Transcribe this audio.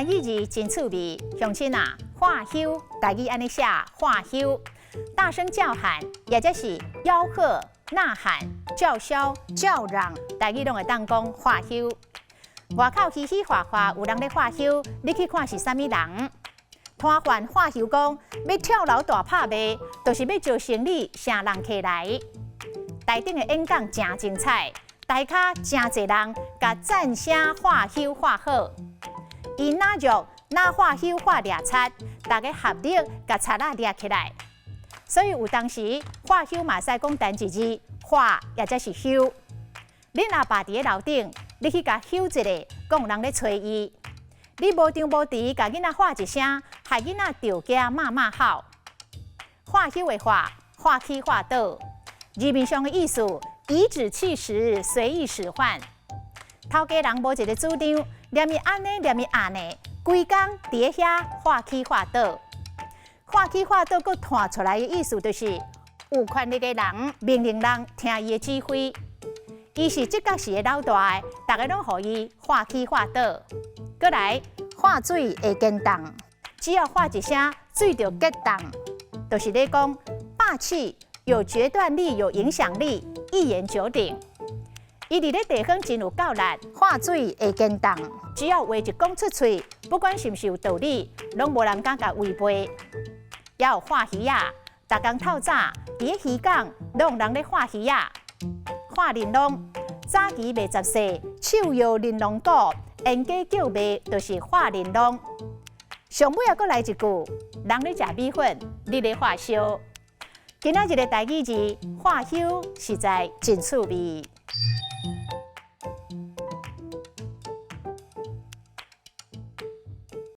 台语字真趣味，乡亲啊，化休，台语安尼写化休，大声叫喊，也就是吆喝、呐喊、叫嚣、叫嚷，台语拢会当讲化休。外口嘻嘻哈哈，有人咧化休，你去看是啥物人？摊贩化休讲要跳楼大拍卖，就是要招生理请人客来。台顶的演讲真精彩，台下真侪人甲赞声化休化好。伊哪肉哪化休化掠贼，大家合力甲贼仔掠起来。所以有当时化休嘛使讲单一字，化也则是休。恁阿爸伫咧楼顶，你去甲休一个，讲人咧催伊。你无张无弛，甲囡仔化一声，害囡仔着惊骂骂号。化休的化，化起化倒，字面上的意思，颐指气使，随意使唤。头家人无一个主张，念伊安尼，念伊安尼，规工伫咧遐化起化倒。化起化倒，佮弹出来的意思就是，有权力的人命令人听伊的指挥。伊是即角时的老大的，大家拢予伊化起化倒。过来，化水会见动，只要化一声，水就结冻，就是咧讲霸气、有决断力、有影响力，一言九鼎。伊伫咧地方真有够力，化水会见动，只要话一讲出嘴，不管是毋是有道理，拢无人敢甲违背。也有化鱼啊，逐工透早伫咧鱼港，拢有人咧化鱼啊。化玲珑，早期卖十世，手摇玲珑鼓，人家叫卖就是化玲珑。上尾也阁来一句，人咧食米粉，你咧化休。今仔日的台语字化休，实在真趣味。